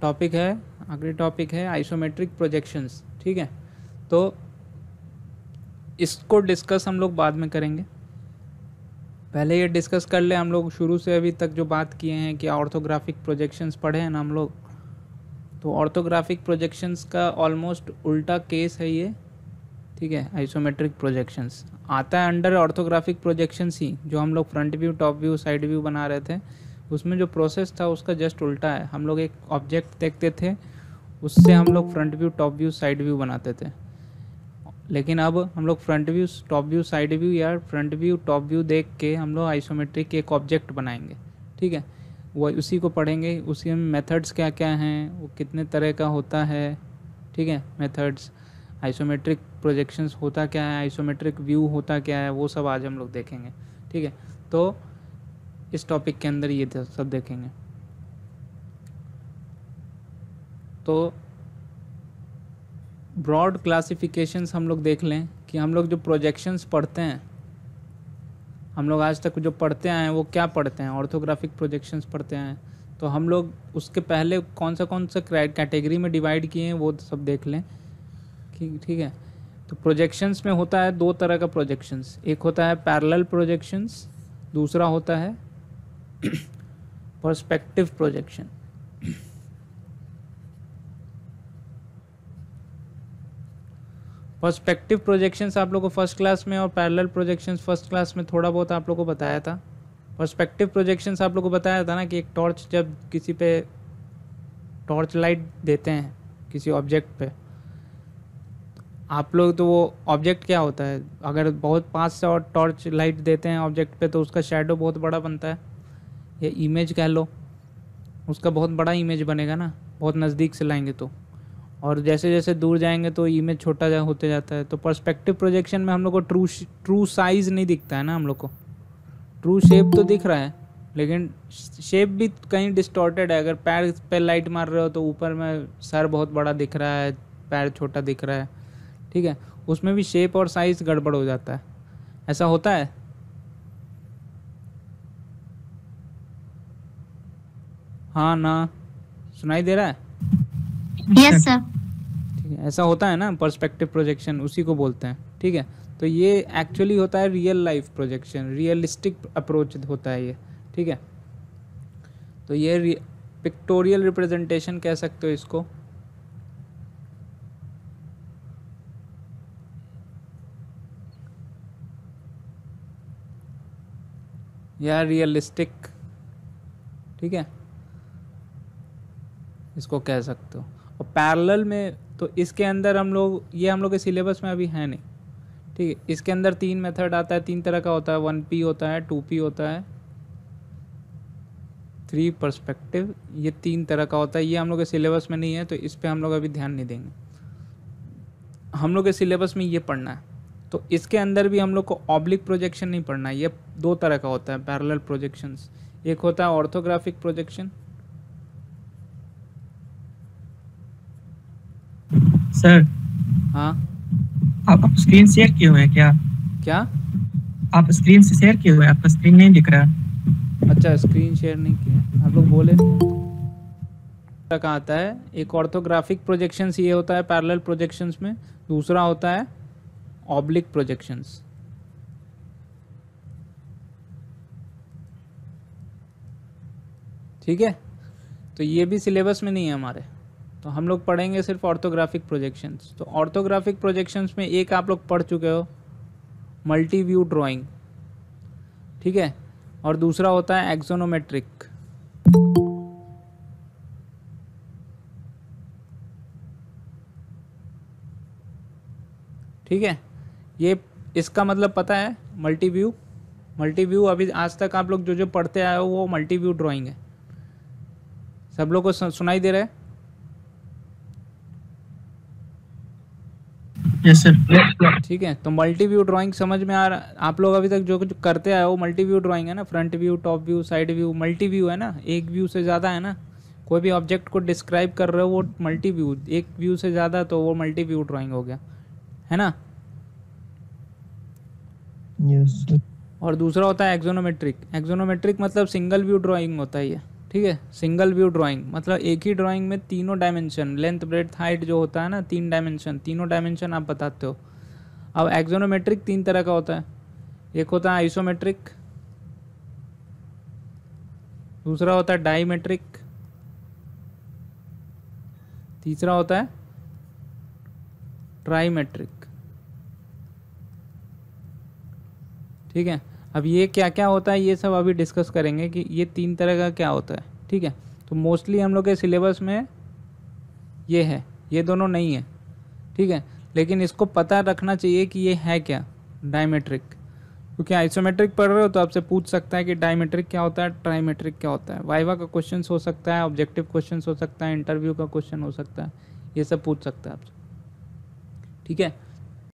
Topic है, आखिरी topic है आइसोमेट्रिक प्रोजेक्शंस। ठीक है, तो इसको डिस्कस हम लोग बाद में करेंगे, पहले ये डिस्कस कर ले हम लोग शुरू से अभी तक जो बात किए हैं कि ऑर्थोग्राफिक प्रोजेक्शंस पढ़े हैं ना हम लोग। तो ऑर्थोग्राफिक प्रोजेक्शंस का ऑलमोस्ट उल्टा केस है ये। ठीक है, आइसोमेट्रिक प्रोजेक्शंस आता है अंडर ऑर्थोग्राफिक प्रोजेक्शंस ही, जो हम लोग front view, top view, side view बना रहे थे, उसमें जो प्रोसेस था उसका जस्ट उल्टा है। हम लोग एक ऑब्जेक्ट देखते थे, उससे हम लोग front view, top view, side view बनाते थे। लेकिन अब हम लोग front view, top view, side view या फ्रंट व्यू, टॉप व्यू देख के हम लोग आइसोमेट्रिक एक ऑब्जेक्ट बनाएंगे। ठीक है, वो उसी को पढ़ेंगे, उसी में मेथड्स क्या क्या हैं, वो कितने तरह का होता है। ठीक है, मेथड्स, आइसोमेट्रिक प्रोजेक्शंस होता क्या है, आइसोमेट्रिक व्यू होता क्या है, वो सब आज हम लोग देखेंगे। ठीक है, तो इस टॉपिक के अंदर ये सब देखेंगे। तो ब्रॉड क्लासिफिकेशंस हम लोग देख लें कि हम लोग जो प्रोजेक्शंस पढ़ते हैं, हम लोग आज तक जो पढ़ते आए हैं वो क्या पढ़ते हैं, ऑर्थोग्राफिक प्रोजेक्शंस पढ़ते हैं। तो हम लोग उसके पहले कौन सा कैटेगरी में डिवाइड किए हैं वो सब देख लें। ठीक है, तो प्रोजेक्शंस में होता है दो तरह का प्रोजेक्शंस, एक होता है पैरेलल प्रोजेक्शंस, दूसरा होता है पर्सपेक्टिव प्रोजेक्शन। पर्सपेक्टिव प्रोजेक्शंस आप लोगों को फर्स्ट क्लास में और पैरेलल प्रोजेक्शंस फर्स्ट क्लास में थोड़ा बहुत आप लोगों को बताया था। पर्सपेक्टिव प्रोजेक्शंस आप लोगों को बताया था ना कि एक टॉर्च, जब किसी पे टॉर्च लाइट देते हैं किसी ऑब्जेक्ट पे, आप लोग तो वो ऑब्जेक्ट क्या होता है, अगर बहुत पास से और टॉर्च लाइट देते हैं ऑब्जेक्ट पे तो उसका शैडो बहुत बड़ा बनता है, या इमेज कह लो, उसका बहुत बड़ा इमेज बनेगा ना, बहुत नज़दीक से लाएंगे तो, और जैसे जैसे दूर जाएंगे तो इमेज छोटा होते जाता है। तो पर्सपेक्टिव प्रोजेक्शन में हम लोग को ट्रू साइज नहीं दिखता है ना, हम लोग को ट्रू शेप तो दिख रहा है, लेकिन शेप भी कहीं डिस्टॉर्टेड है। अगर पैर पे लाइट मार रहे हो तो ऊपर में सर बहुत बड़ा दिख रहा है, पैर छोटा दिख रहा है। ठीक है, उसमें भी शेप और साइज गड़बड़ हो जाता है, ऐसा होता है। हाँ ना, सुनाई दे रहा है? Yes sir. ठीक है, ऐसा होता है ना, पर्सपेक्टिव प्रोजेक्शन उसी को बोलते हैं। ठीक है, तो ये एक्चुअली होता है real life projection, realistic approach होता है ये। ठीक है, तो ये पिक्टोरियल रिप्रेजेंटेशन कह सकते हो इसको। या रियलिस्टिक, ठीक है, इसको कह सकते हो। और पैरेलल में तो इसके अंदर हम लोग, ये हम लोग के सिलेबस में अभी है नहीं। ठीक है, इसके अंदर तीन मेथड आता है, तीन तरह का होता है, 1P होता है, 2P होता है, 3 पर्सपेक्टिव, ये तीन तरह का होता है। ये हम लोग के सिलेबस में नहीं है तो इस पर हम लोग अभी ध्यान नहीं देंगे, हम लोग के सिलेबस में ये पढ़ना है। तो इसके अंदर भी हम लोग को ऑब्लिक प्रोजेक्शन नहीं पढ़ना है, ये दो तरह का होता है पैरेलल प्रोजेक्शंस। एक होता है ऑर्थोग्राफिक प्रोजेक्शन। सर हाँ, आप स्क्रीन शेयर किए हुए हैं क्या? क्या? आप स्क्रीन से शेयर किए हुए हैं, आपका स्क्रीन नहीं दिख रहा। अच्छा, स्क्रीन शेयर नहीं किया, आप लोग बोले का आता है। एक ऑर्थोग्राफिक प्रोजेक्शंस ये होता है पैरेलल प्रोजेक्शंस में, दूसरा होता है ऑब्लिक प्रोजेक्शंस। ठीक है, तो ये भी सिलेबस में नहीं है हमारे, तो हम लोग पढ़ेंगे सिर्फ ऑर्थोग्राफिक प्रोजेक्शंस। तो ऑर्थोग्राफिक प्रोजेक्शंस में एक आप लोग पढ़ चुके हो, मल्टी व्यू ड्राइंग। ठीक है, और दूसरा होता है एक्सोनोमेट्रिक। ठीक है, ये इसका मतलब पता है मल्टी व्यू। मल्टी व्यू अभी आज तक आप लोग जो जो पढ़ते आए हो वो मल्टी व्यू ड्राइंग है। सब लोग को सुनाई दे रहा है? Yes sir. ठीक है, तो मल्टी व्यू ड्राइंग समझ में आ रहा? आप लोग अभी तक जो कुछ करते आए हो मल्टी व्यू ड्राइंग है ना, front view, top view, side view, multi view है ना, एक व्यू से ज़्यादा है ना। कोई भी ऑब्जेक्ट को डिस्क्राइब कर रहे हो वो मल्टी व्यू, एक व्यू से ज़्यादा तो वो मल्टी व्यू ड्राइंग हो गया, है ना। यस। और दूसरा होता है एक्सोनोमेट्रिक। एक्सोनोमेट्रिक मतलब सिंगल व्यू ड्राइंग होता है ये। ठीक है। सिंगल व्यू ड्राइंग मतलब एक ही ड्राइंग में तीनों डायमेंशन, लेंथ ब्रेड्थ हाइट जो होता है ना, तीन डायमेंशन, तीनों डायमेंशन आप बताते हो। अब एक्सोनोमेट्रिक तीन तरह का होता है, एक होता है आइसोमेट्रिक, दूसरा होता है डाईमेट्रिक, तीसरा होता है ट्राईमेट्रिक। ठीक है। अब ये क्या क्या होता है ये सब अभी डिस्कस करेंगे कि ये तीन तरह का क्या होता है। ठीक है। तो मोस्टली हम लोग के सिलेबस में ये है, ये दोनों नहीं है। ठीक है। लेकिन इसको पता रखना चाहिए कि ये है क्या डायमेट्रिक, क्योंकि आइसोमेट्रिक पढ़ रहे हो तो आपसे पूछ सकता है कि डायमेट्रिक क्या होता है, ट्राईमेट्रिक क्या होता है। वाइवा का क्वेश्चन हो सकता है, ऑब्जेक्टिव क्वेश्चन हो सकता है, इंटरव्यू का क्वेश्चन हो सकता है, ये सब पूछ सकता है आपसे। ठीक है।